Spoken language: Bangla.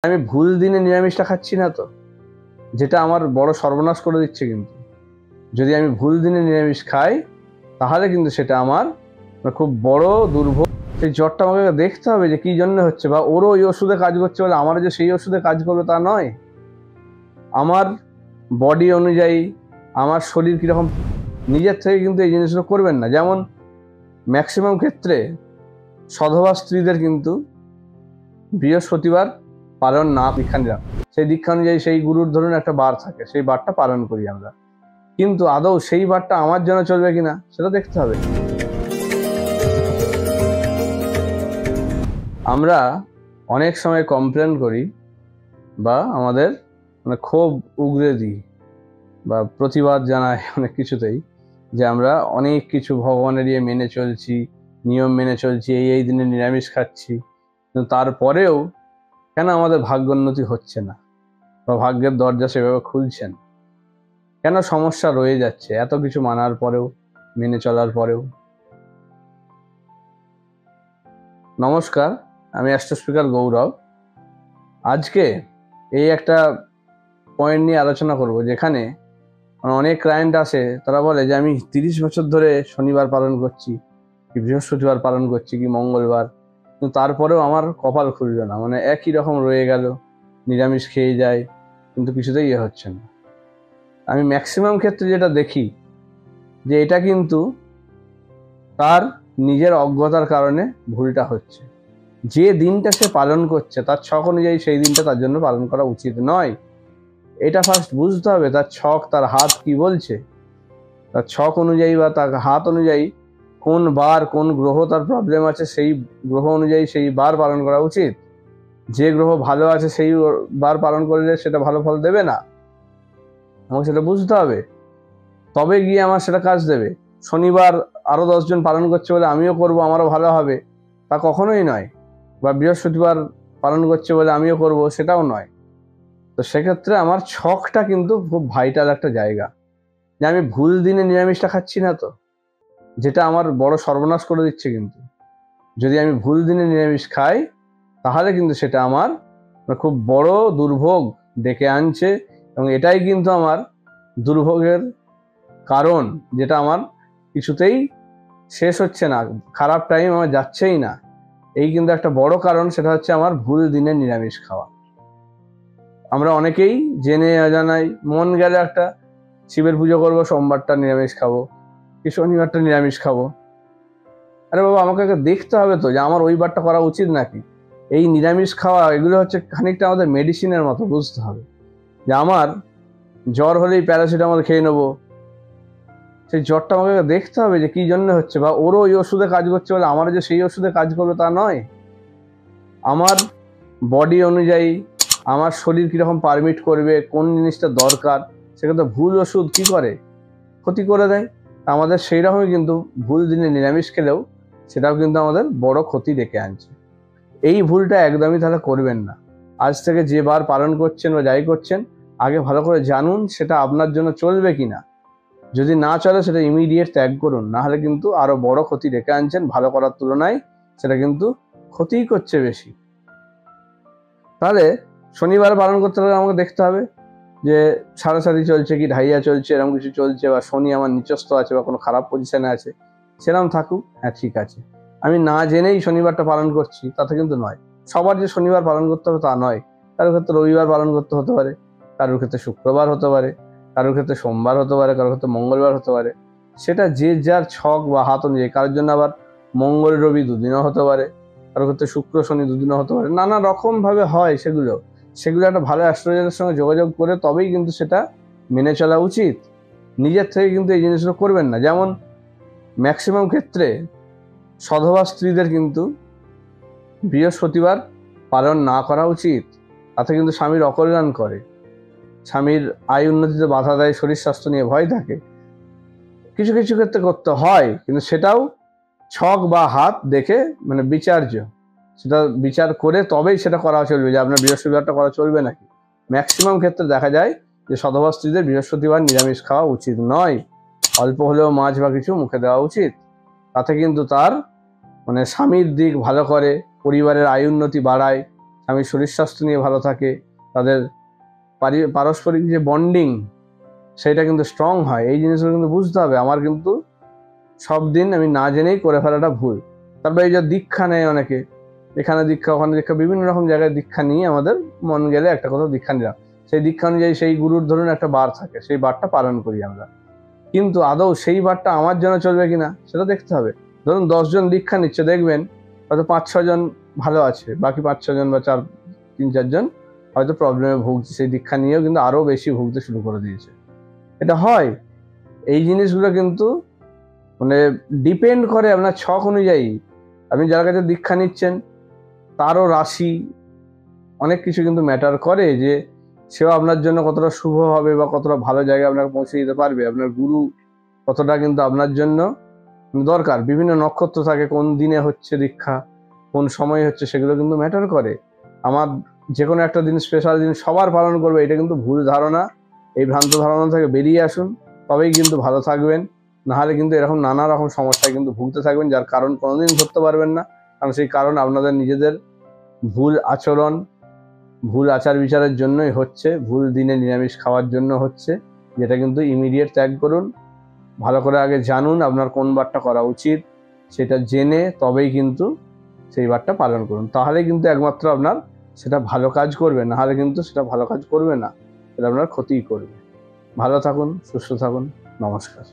আমি ভুল দিনে নিরামিষটা খাচ্ছি না তো, যেটা আমার বড় সর্বনাশ করে দিচ্ছে। কিন্তু যদি আমি ভুল দিনে নিরামিষ খাই তাহলে কিন্তু সেটা আমার খুব বড় দুর্ভোগ। সেই জ্বরটা আমাকে দেখতে হবে যে কি জন্য হচ্ছে, বা ওরও ওই ওষুধে কাজ করছে বলে আমারও যে সেই ওষুধে কাজ করবে তা নয়। আমার বডি অনুযায়ী আমার শরীর কীরকম, নিজের থেকে কিন্তু এই জিনিসগুলো করবেন না। যেমন ম্যাক্সিমাম ক্ষেত্রে সধবা স্ত্রীদের কিন্তু বৃহস্পতিবার পালন না, দীক্ষা সেই দীক্ষা অনুযায়ী সেই গুরুর ধরুন একটা বার থাকে, সেই বারটা পালন করি আমরা, কিন্তু আদৌ সেই বারটা আমার জন্য চলবে কিনা সেটা দেখতে হবে। আমরা অনেক সময় কমপ্লেন করি বা আমাদের ক্ষোভ উগরে দিই বা প্রতিবাদ জানাই অনেক কিছুতেই, যে আমরা অনেক কিছু ভগবানের ইয়ে মেনে চলছি, নিয়ম মেনে চলছি, এই দিনে নিরামিষ খাচ্ছি, কিন্তু তারপরেও কেন আমাদের ভাগ্যোন্নতি হচ্ছে না বা ভাগ্যের দরজা সেভাবে খুলছে না? কেন সমস্যা রয়ে যাচ্ছে এত কিছু মানার পরেও, মেনে চলার পরেও? নমস্কার, আমি অ্যাস্ট্রো স্পিকার গৌরব। আজকে এই একটা পয়েন্ট নিয়ে আলোচনা করব, যেখানে অনেক ক্লায়েন্ট আসে, তারা বলে যে আমি 30 বছর ধরে শনিবার পালন করছি, কি বৃহস্পতিবার পালন করছি, কি মঙ্গলবার, কিন্তু তারপরেও আমার কপাল খুলল না, একই রকম রয়ে গেল, নিরামিষ খেয়ে যায়, কিন্তু কিছুতেই ইয়ে হচ্ছে না। আমি ম্যাক্সিমাম ক্ষেত্রে যেটা দেখি যে এটা কিন্তু তার নিজের অজ্ঞতার কারণে ভুলটা হচ্ছে। যে দিনটা সে পালন করছে তার ছক অনুযায়ী সেই দিনটা তার জন্য পালন করা উচিত নয়। এটা ফার্স্ট বুঝতে হবে, তার ছক, তার হাত কি বলছে, তার ছক অনুযায়ী বা তার হাত অনুযায়ী কোন বার কোন গ্রহ তার প্রবলেম আছে, সেই গ্রহ অনুযায়ী সেই বার পালন করা উচিত। যে গ্রহ ভালো আছে সেই বার পালন করলে সেটা ভালো ফল দেবে না, আমাকে সেটা বুঝতে হবে, তবে গিয়ে আমার সেটা কাজ দেবে। শনিবার আরও 10 জন পালন করছে বলে আমিও করব, আমারও ভালো হবে, তা কখনোই নয়। বা বৃহস্পতিবার পালন করছে বলে আমিও করব, সেটাও নয়। তো সেক্ষেত্রে আমার ছকটা কিন্তু খুব ভাইটাল একটা জায়গা, যে আমি ভুল দিনে নিরামিষটা খাচ্ছি না তো, যেটা আমার বড় সর্বনাশ করে দিচ্ছে। কিন্তু যদি আমি ভুল দিনে নিরামিষ খাই তাহলে কিন্তু সেটা আমার খুব বড় দুর্ভোগ ডেকে আনছে, এবং এটাই কিন্তু আমার দুর্ভোগের কারণ, যেটা আমার কিছুতেই শেষ হচ্ছে না, খারাপ টাইম আমার যাচ্ছেই না। এই কিন্তু একটা বড় কারণ, সেটা হচ্ছে আমার ভুল দিনে নিরামিষ খাওয়া। আমরা অনেকেই জেনে অজানাই মন গেলে একটা শিবের পুজো করবো, সোমবারটা নিরামিষ খাবো, কি শনিবারটা নিরামিষ খাবো। আরে বাবা, আমাকে দেখতে হবে তো যে আমার ওই বারটা করা উচিত নাকি। এই নিরামিষ খাওয়া এগুলো হচ্ছে খানিকটা আমাদের মেডিসিনের মতো বুঝতে হবে, যে আমার জ্বর হলেই প্যারাসিটামল খেয়ে নেবো, সেই জ্বরটা আমাকে দেখতে হবে যে কি জন্য হচ্ছে, বা ওরও ওই ওষুধে কাজ করছে বলে আমারও যে সেই ওষুধে কাজ করবে তা নয়। আমার বডি অনুযায়ী আমার শরীর কীরকম পারমিট করবে, কোন জিনিসটা দরকার, সেক্ষেত্রে ভুল ওষুধ কী করে, ক্ষতি করে দেয়। আমাদের সেই রকমই কিন্তু ভুল দিনে নিরামিষ খেলেও সেটাও কিন্তু আমাদের বড় ক্ষতি ডেকে আনছে। এই ভুলটা একদমই তাহলে করবেন না। আজ থেকে যে বার পালন করছেন বা যাই করছেন, আগে ভালো করে জানুন সেটা আপনার জন্য চলবে কি না। যদি না চলে সেটা ইমিডিয়েট ত্যাগ করুন, নাহলে কিন্তু আরও বড় ক্ষতি ডেকে আনছেন। ভালো করার তুলনায় সেটা কিন্তু ক্ষতিই করছে বেশি। তাহলে শনিবার পালন করতে হলে আমাকে দেখতে হবে যে সাড়াসাড়ি চলছে কি ঢাইয়া চলছে, এরকম কিছু চলছে, বা শনি আমার নিচস্থ আছে বা কোনো খারাপ পজিশনে আছে, সেরকম থাকুক, হ্যাঁ ঠিক আছে। আমি না জেনেই শনিবারটা পালন করছি তাতে কিন্তু নয়। সবার যে শনিবার পালন করতে হবে তা নয়। কারোর ক্ষেত্রে রবিবার পালন করতে হতে পারে, কারোর ক্ষেত্রে শুক্রবার হতে পারে, কারোর ক্ষেত্রে সোমবার হতে পারে, কারোর ক্ষেত্রে মঙ্গলবার হতে পারে। সেটা যে যার ছক বা হাত অনুযায়ী, কারোর জন্য আবার মঙ্গল রবি দুদিনও হতে পারে, কারোর ক্ষেত্রে শুক্র শনি দুদিনও হতে পারে। নানা রকমভাবে হয় সেগুলো একটা ভালো অ্যাস্ট্রোলজারের সঙ্গে যোগাযোগ করে তবেই কিন্তু সেটা মেনে চলা উচিত। নিজের থেকে কিন্তু এই জিনিসগুলো করবেন না। যেমন ম্যাক্সিমাম ক্ষেত্রে সধবা স্ত্রীদের কিন্তু বৃহস্পতিবার পালন না করা উচিত, তাতে কিন্তু স্বামীর অকল্যাণ করে, স্বামীর আয় উন্নতিতে বাধা দেয়, শরীর স্বাস্থ্য নিয়ে ভয় থাকে। কিছু কিছু ক্ষেত্রে করতে হয়, কিন্তু সেটাও ছক বা হাত দেখে বিচার্য, সেটা বিচার করে তবেই সেটা করা চলবে, যে আপনার বৃহস্পতিবারটা করা চলবে নাকি। ম্যাক্সিমাম ক্ষেত্রে দেখা যায় যে সধবা স্ত্রীদের বৃহস্পতিবার নিরামিষ খাওয়া উচিত নয়, অল্প হলেও মাছ বা কিছু মুখে দেওয়া উচিত। তাতে কিন্তু তার স্বামীর দিক ভালো করে, পরিবারের আয় উন্নতি বাড়ায়, স্বামীর শরীর স্বাস্থ্য নিয়ে ভালো থাকে, তাদের পারস্পরিক যে বন্ডিং সেটা কিন্তু স্ট্রং হয়। এই জিনিসগুলো কিন্তু বুঝতে হবে। আমার কিন্তু সব দিন আমি না জেনেই করে ফেলাটা ভুল। তারপরে এই যে দীক্ষা নেয় অনেকে, এখানে দীক্ষা ওখানে দীক্ষা, বিভিন্ন রকম জায়গায় দীক্ষা নিয়ে আমাদের মন গেলে একটা কোথাও দীক্ষা নিলাম, সেই দীক্ষা অনুযায়ী সেই গুরুর ধরুন একটা বার থাকে, সেই বারটা পালন করি আমরা। কিন্তু আদৌ সেই বারটা আমার জন্য চলবে কিনা সেটা দেখতে হবে। ধরুন 10 জন দীক্ষা নিচ্ছে, দেখবেন হয়তো 5-6 জন ভালো আছে, বাকি 5-6 জন বা 3-4 জন হয়তো প্রবলেমে ভুগছে, সেই দীক্ষা নিয়েও কিন্তু আরো বেশি ভুগতে শুরু করে দিয়েছে। এটা হয়। এই জিনিসগুলো কিন্তু মানে ডিপেন্ড করে আপনার ছক অনুযায়ী। আপনি যার কাছে দীক্ষা নিচ্ছেন তারও রাশি অনেক কিছু কিন্তু ম্যাটার করে, যে সেও আপনার জন্য কতটা শুভ হবে বা কতটা ভালো জায়গায় আপনাকে পৌঁছে দিতে পারবে। আপনার গুরু কতটা কিন্তু আপনার জন্য দরকার। বিভিন্ন নক্ষত্র থাকে, কোন দিনে হচ্ছে দীক্ষা, কোন সময় হচ্ছে, সেগুলো কিন্তু ম্যাটার করে। আমার যে কোনো একটা দিন স্পেশাল দিন সবার পালন করবে, এটা কিন্তু ভুল ধারণা। এই ভ্রান্ত ধারণা থেকে বেরিয়ে আসুন, তবেই কিন্তু ভালো থাকবেন। নাহলে কিন্তু এরকম নানা রকম সমস্যায় কিন্তু ভুগতে থাকবেন, যার কারণ কোনোদিন ধরতে পারবেন না। কারণ সেই কারণ আপনাদের নিজেদের ভুল আচরণ, ভুল আচার বিচারের জন্যই হচ্ছে, ভুল দিনে নিরামিষ খাওয়ার জন্য হচ্ছে, যেটা কিন্তু ইমিডিয়েট ত্যাগ করুন। ভালো করে আগে জানুন আপনার কোন বারটা করা উচিত, সেটা জেনে তবেই কিন্তু সেই বারটা পালন করুন। তাহলে কিন্তু একমাত্র আপনার সেটা ভালো কাজ করবে, নাহলে কিন্তু সেটা ভালো কাজ করবে না, সেটা আপনার ক্ষতিই করবে। ভালো থাকুন, সুস্থ থাকুন, নমস্কার।